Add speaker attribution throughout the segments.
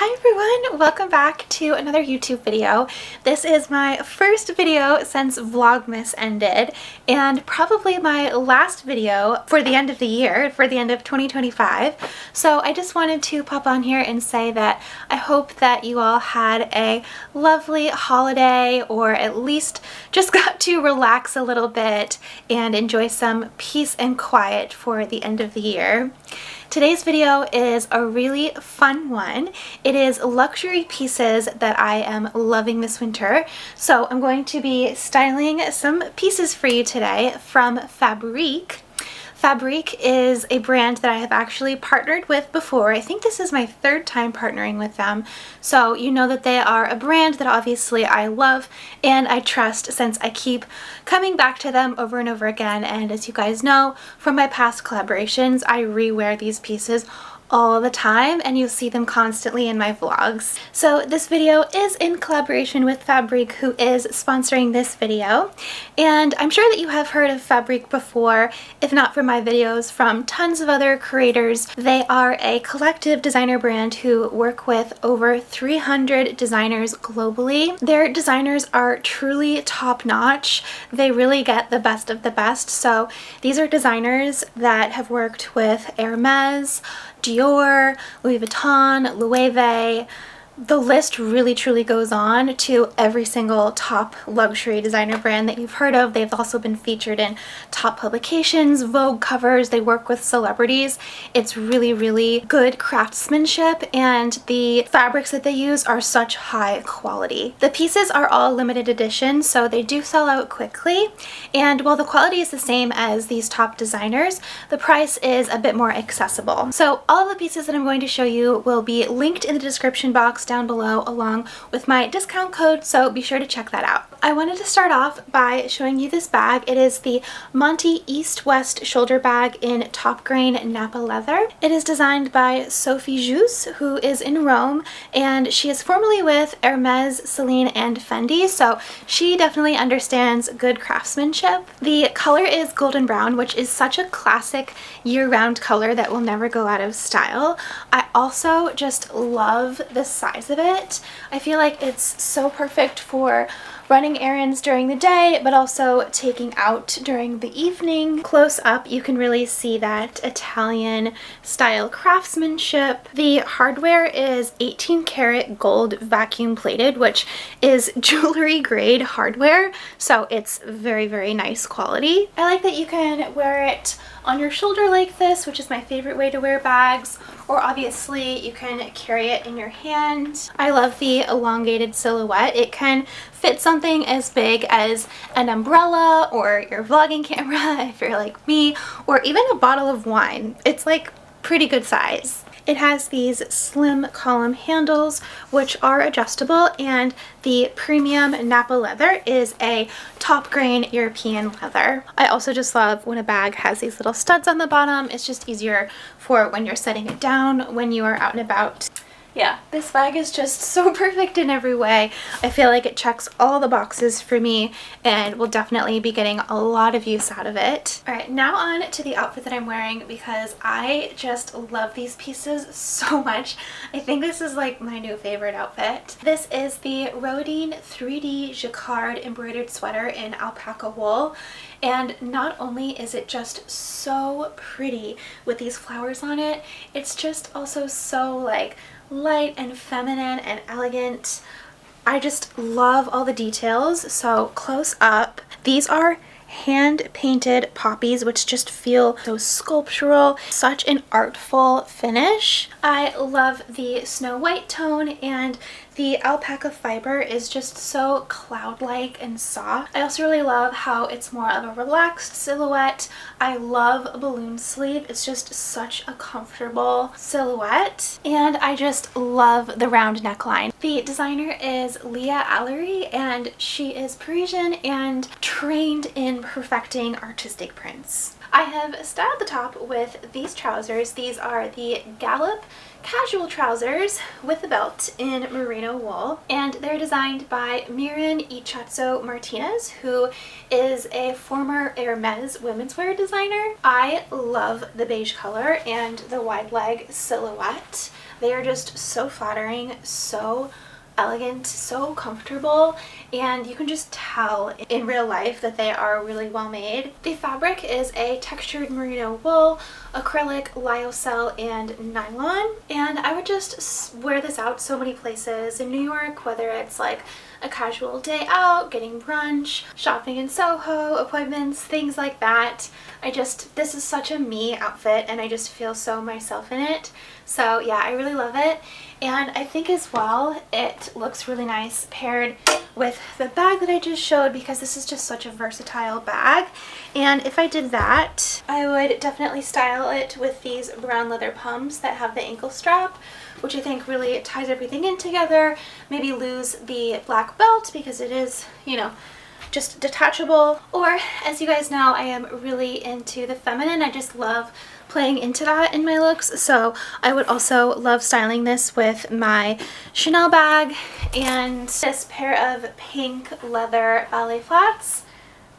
Speaker 1: Hi everyone, welcome back to another YouTube video. This is my first video since Vlogmas ended and probably my last video for the end of the year, for the end of 2025. So I just wanted to pop on here and say that I hope that you all had a lovely holiday, or at least just got to relax a little bit and enjoy some peace and quiet for the end of the year. Today's video is a really fun one. It is luxury pieces that I am loving this winter. So I'm going to be styling some pieces for you today from Fabrique. Fabrique is a brand that I have actually partnered with before. I think this is my third time partnering with them. So you know that they are a brand that obviously I love and I trust, since I keep coming back to them over and over again. And as you guys know from my past collaborations, I rewear these pieces all the time and you'll see them constantly in my vlogs. So this video is in collaboration with Fabrique, who is sponsoring this video. And I'm sure that you have heard of Fabrique before, if not from my videos, from tons of other creators. They are a collective designer brand who work with over 300 designers globally. Their designers are truly top-notch. They really get the best of the best. So these are designers that have worked with Hermes, Dior, Louis Vuitton, Loewe. The list really truly goes on to every single top luxury designer brand that you've heard of. They've also been featured in top publications, Vogue covers. They work with celebrities. It's really, really good craftsmanship, and the fabrics that they use are such high quality. The pieces are all limited edition, so they do sell out quickly. And while the quality is the same as these top designers, the price is a bit more accessible. So all of the pieces that I'm going to show you will be linked in the description box down below, along with my discount code, so be sure to check that out. I wanted to start off by showing you this bag. It is the Monty East-West shoulder bag in top grain Napa leather. It is designed by Sophie Jus, who is in Rome, and she is formerly with Hermes, Celine, and Fendi, so she definitely understands good craftsmanship. The color is golden brown, which is such a classic year-round color that will never go out of style. I also just love the size of it. I feel like it's so perfect for running errands during the day, but also taking out during the evening. Close up, you can really see that Italian style craftsmanship. The hardware is 18 karat gold vacuum plated, which is jewelry grade hardware, so it's very, very nice quality. I like that you can wear it on your shoulder like this, which is my favorite way to wear bags, or obviously you can carry it in your hand. I love the elongated silhouette. It can fit something as big as an umbrella or your vlogging camera if you're like me, or even a bottle of wine. It's like pretty good size. It has these slim column handles which are adjustable, and the premium Napa leather is a top grain European leather. I also just love when a bag has these little studs on the bottom. It's just easier for when you're setting it down when you are out and about. Yeah, this bag is just so perfect in every way. I feel like it checks all the boxes for me and will definitely be getting a lot of use out of it. Alright, now on to the outfit that I'm wearing, because I just love these pieces so much. I think this is like my new favorite outfit. This is the Rodin 3D Jacquard embroidered sweater in alpaca wool. And not only is it just so pretty with these flowers on it, it's just also so like light and feminine and elegant. I just love all the details. So close up, these are hand painted poppies, which just feel so sculptural, such an artful finish. I love the snow white tone, and the alpaca fiber is just so cloud-like and soft. I also really love how it's more of a relaxed silhouette. I love a balloon sleeve. It's just such a comfortable silhouette. And I just love the round neckline. The designer is Leah Allery, and she is Parisian and trained in perfecting artistic prints. I have styled the top with these trousers. These are the Gallop casual trousers with a belt in merino wool, and they're designed by Miran Ichatso Martinez, who is a former Hermes women's wear designer. I love the beige color and the wide leg silhouette. They are just so flattering, so elegant, so comfortable, and you can just tell in real life that they are really well made. The fabric is a textured merino wool, acrylic, lyocell, and nylon, and I would just wear this out so many places in New York, whether it's like a casual day out, getting brunch, shopping in Soho, appointments, things like that. This is such a me outfit, and I just feel so myself in it. So yeah, I really love it. And I think as well, it looks really nice paired with the bag that I just showed, because this is just such a versatile bag. And if I did that, I would definitely style it with these brown leather pumps that have the ankle strap, which I think really ties everything in together. Maybe lose the black belt because it is, you know, just detachable. Or, as you guys know, I am really into the feminine. I just love playing into that in my looks, so I would also love styling this with my Chanel bag and this pair of pink leather ballet flats.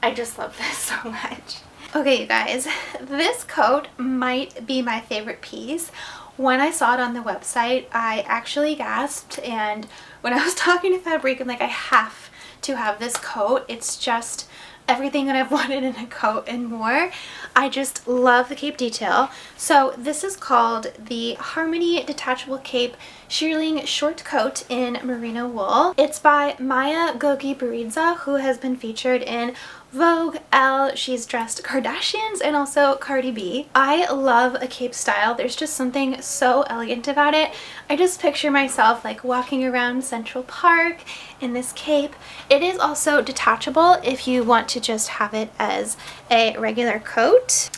Speaker 1: I just love this so much. Okay, you guys, this coat might be my favorite piece. When I saw it on the website, I actually gasped, and when I was talking to Fabrique, I'm like, I have to have this coat. It's just everything that I've wanted in a coat and more. I just love the cape detail. So this is called the Harmony Detachable Cape Shearling Short Coat in Merino Wool. It's by Maya Gogi Baridza, who has been featured in Vogue, Elle, she's dressed Kardashians, and also Cardi B. I love a cape style. There's just something so elegant about it. I just picture myself like walking around Central Park in this cape. It is also detachable if you want to just have it as a regular coat.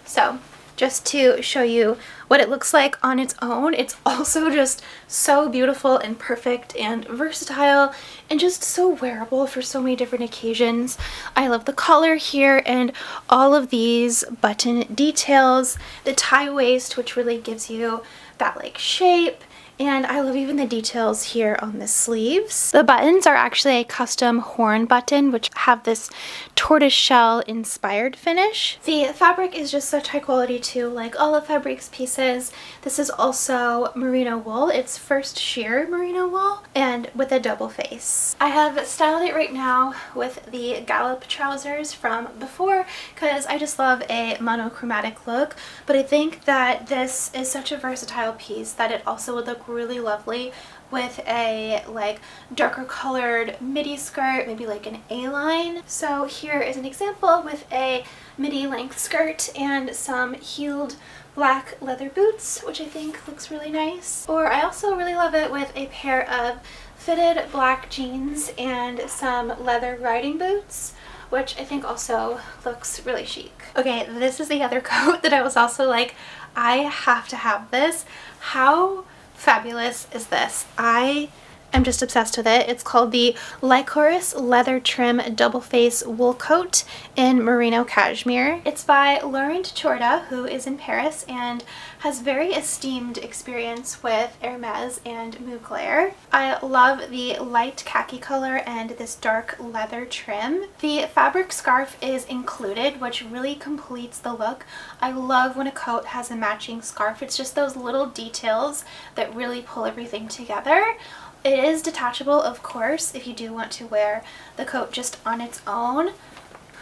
Speaker 1: So just to show you what it looks like on its own, it's also just so beautiful and perfect and versatile and just so wearable for so many different occasions. I love the collar here and all of these button details, the tie waist, which really gives you that like shape. And I love even the details here on the sleeves. The buttons are actually a custom horn button, which have this tortoiseshell inspired finish. The fabric is just such high quality too, like all of Fabrique's pieces. This is also merino wool. It's first sheer merino wool and with a double face. I have styled it right now with the gallop trousers from before because I just love a monochromatic look, but I think that this is such a versatile piece that it also would look really lovely with a like darker colored midi skirt, maybe like an A-line. So here is an example with a midi length skirt and some heeled black leather boots, which I think looks really nice. Or I also really love it with a pair of fitted black jeans and some leather riding boots, which I think also looks really chic. Okay, this is the other coat that I was also like, I have to have this. How fabulous is this? I am just obsessed with it. It's called the Lycoris Leather Trim Double Face Wool Coat in Merino Cashmere. It's by Laurent Chorda, who is in Paris and has very esteemed experience with Hermes and Mugler. I love the light khaki color and this dark leather trim. The fabric scarf is included, which really completes the look. I love when a coat has a matching scarf. It's just those little details that really pull everything together. It is detachable, of course, if you do want to wear the coat just on its own.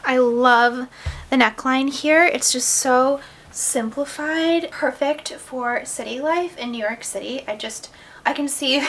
Speaker 1: I love the neckline here. It's just so simplified, perfect for city life in New York City. I can see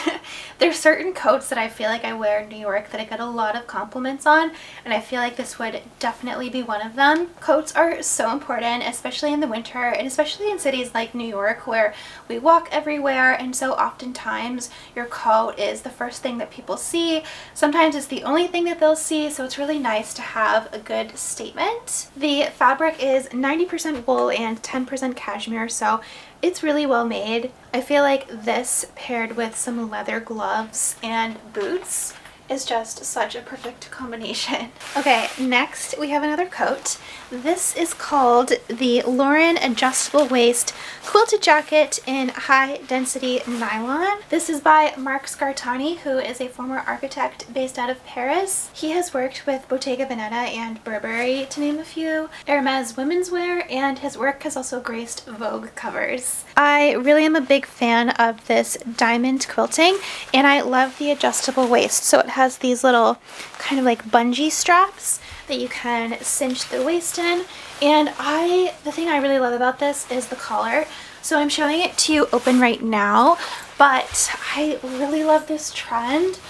Speaker 1: there's certain coats that I feel like I wear in New York that I get a lot of compliments on, and I feel like this would definitely be one of them. Coats are so important, especially in the winter, and especially in cities like New York where we walk everywhere, and so oftentimes your coat is the first thing that people see. Sometimes it's the only thing that they'll see, so it's really nice to have a good statement. The fabric is 90% wool and 10% cashmere, so it's really well made. I feel like this paired with some leather gloves and boots is just such a perfect combination. Okay, next we have another coat. This is called the Lauren Adjustable Waist Quilted Jacket in High Density Nylon. This is by Mark Scartani, who is a former architect based out of Paris. He has worked with Bottega Veneta and Burberry, to name a few, Hermes women's wear, and his work has also graced Vogue covers. I really am a big fan of this diamond quilting, and I love the adjustable waist. So it has these little kind of like bungee straps that you can cinch the waist in, and the thing I really love about this is the collar. So I'm showing it to you open right now, but I really love this trend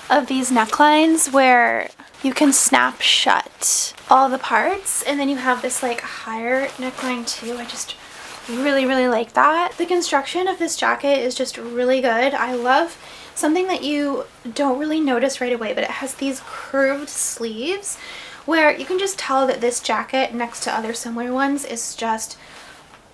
Speaker 1: of these necklines where you can snap shut all the parts, and then you have this like higher neckline too. I just really like that. The construction of this jacket is just really good. I love something that you don't really notice right away, but it has these curved sleeves where you can just tell that this jacket next to other similar ones is just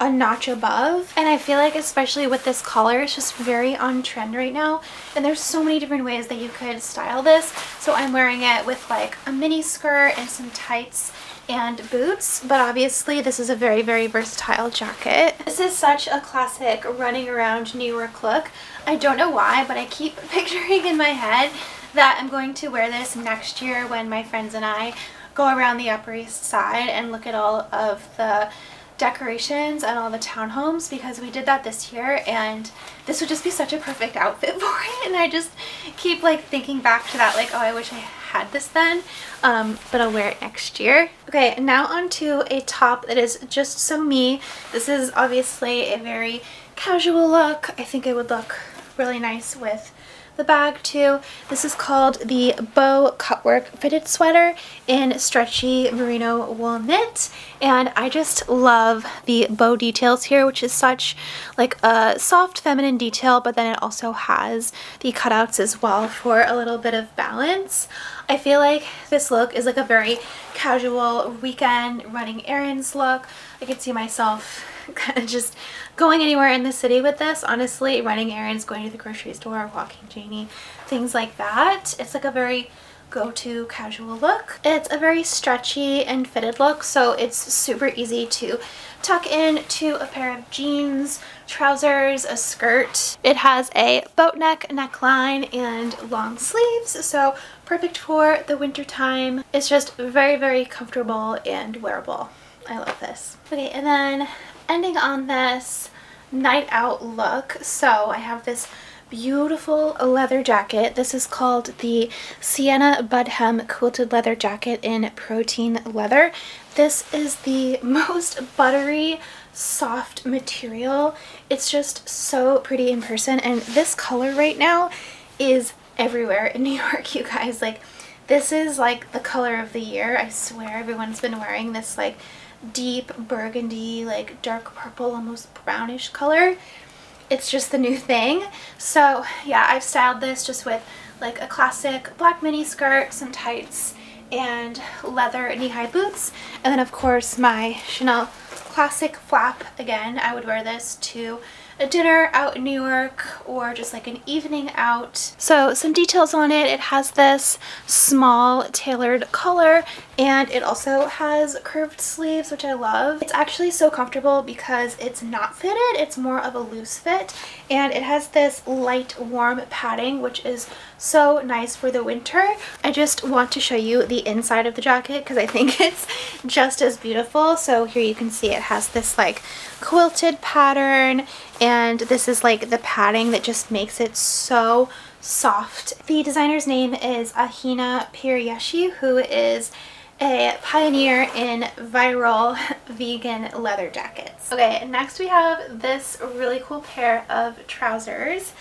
Speaker 1: a notch above. And I feel like especially with this collar, it's just very on trend right now, and there's so many different ways that you could style this. So I'm wearing it with like a mini skirt and some tights and boots, but obviously this is a very versatile jacket. This is such a classic running around New York look. I don't know why, but I keep picturing in my head that I'm going to wear this next year when my friends and I go around the Upper East Side and look at all of the decorations and all the townhomes, because we did that this year and this would just be such a perfect outfit for it. And I just keep like thinking back to that, like, oh, I wish I had this then, but I'll wear it next year. Okay, now on to a top that is just so me. This is obviously a very casual look. I think it would look really nice with the bag too. This is called the Bow Cutwork Fitted Sweater in stretchy merino wool knit, and I just love the bow details here, which is such like a soft feminine detail, but then it also has the cutouts as well for a little bit of balance. I feel like this look is like a very casual weekend running errands look. I could see myself kind of just going anywhere in the city with this, honestly, running errands, going to the grocery store, walking Janie, things like that. It's like a very go-to casual look. It's a very stretchy and fitted look, so it's super easy to tuck in to a pair of jeans, trousers, a skirt. It has a boat neck neckline and long sleeves, so perfect for the winter time. It's just very comfortable and wearable. I love this. Okay, and then ending on this night out look, so I have this beautiful leather jacket. This is called the Sienna Budhem Quilted Leather Jacket in Protein Leather. This is the most buttery, soft material. It's just so pretty in person, and this color right now is everywhere in New York, you guys. Like, this is like the color of the year. I swear everyone's been wearing this like deep burgundy, like dark purple, almost brownish color. It's just the new thing. So yeah, I've styled this just with like a classic black mini skirt, some tights, and leather knee-high boots, and then of course my Chanel classic flap. Again, I would wear this to a dinner out in New York or just like an evening out. So some details on it. It has this small tailored collar, and it also has curved sleeves, which I love. It's actually so comfortable because it's not fitted, it's more of a loose fit, and it has this light warm padding, which is so nice for the winter. I just want to show you the inside of the jacket because I think it's just as beautiful. So here you can see it has this like quilted pattern, and this is like the padding that just makes it so soft. The designer's name is Ahina Piriyeshi, who is a pioneer in viral vegan leather jackets. Okay, next we have this really cool pair of trousers.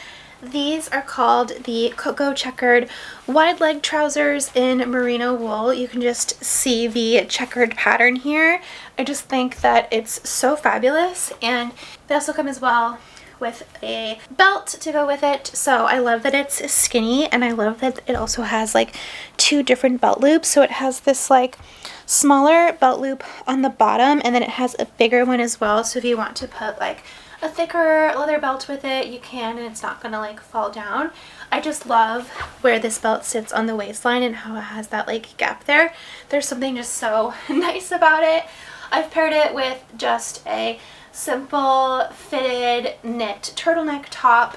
Speaker 1: These are called the Cocoa Checkered wide leg trousers in merino wool. You can just see the checkered pattern here. I just think that it's so fabulous, and they also come as well with a belt to go with it. So I love that it's skinny, and I love that it also has like two different belt loops. So it has this like smaller belt loop on the bottom, and then it has a bigger one as well. So if you want to put like a thicker leather belt with it, you can, and it's not gonna like fall down. I just love where this belt sits on the waistline and how it has that like gap there. There's something just so nice about it. I've paired it with just a simple fitted knit turtleneck top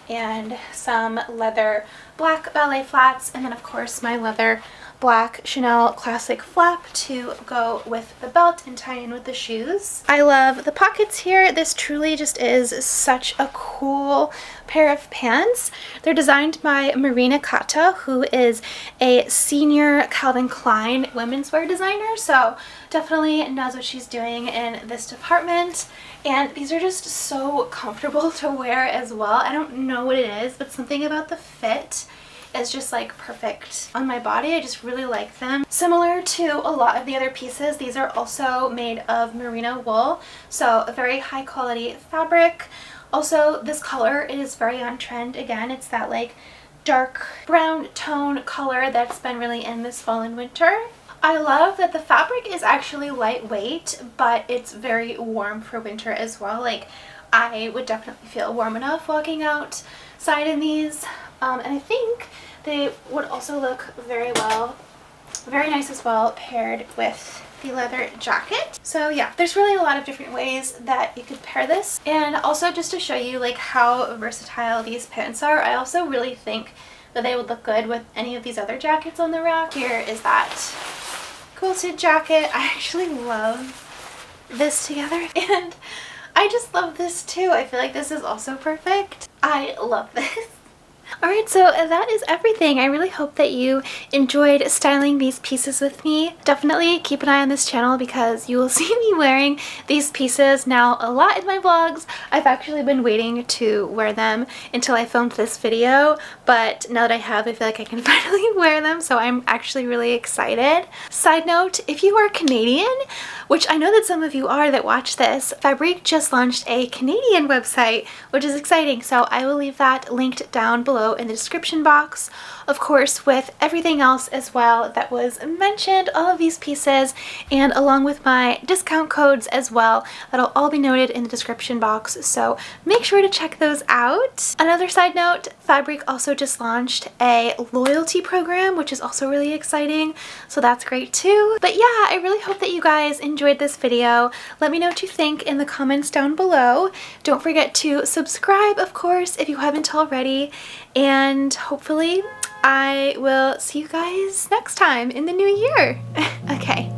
Speaker 1: and some leather black ballet flats, and then of course my leather black Chanel classic flap to go with the belt and tie in with the shoes. I love the pockets here. This truly just is such a cool pair of pants. They're designed by Marina Kata, who is a senior Calvin Klein women's wear designer, so definitely knows what she's doing in this department. And these are just so comfortable to wear as well. I don't know what it is, but something about the fit is just like perfect on my body. I just really like them. Similar to a lot of the other pieces, these are also made of merino wool, so a very high quality fabric. Also, this color is very on trend. Again, it's that like dark brown tone color that's been really in this fall and winter. I love that the fabric is actually lightweight, but it's very warm for winter as well. Like, I would definitely feel warm enough walking outside in these. And I think they would also look very nice as well paired with the leather jacket. So yeah, there's really a lot of different ways that you could pair this. And also, just to show you like how versatile these pants are, I also really think that they would look good with any of these other jackets on the rack. Here is that quilted jacket. I actually love this together, and I just love this too. I feel like this is also perfect. I love this. Alright, so that is everything. I really hope that you enjoyed styling these pieces with me. Definitely keep an eye on this channel because you will see me wearing these pieces now a lot in my vlogs. I've actually been waiting to wear them until I filmed this video, but now that I have, I feel like I can finally wear them, so I'm actually really excited. Side note, if you are Canadian, which I know that some of you are that watch this, Fabrique just launched a Canadian website, which is exciting, so I will leave that linked down below in the description box, of course, with everything else as well that was mentioned, all of these pieces, and along with my discount codes as well. That'll all be noted in the description box, so make sure to check those out. Another side note, Fabrique also just launched a loyalty program, which is also really exciting, so that's great too. But yeah, I really hope that you guys enjoyed this video. Let me know what you think in the comments down below. Don't forget to subscribe, of course, if you haven't already, and hopefully I will see you guys next time in the new year. Okay,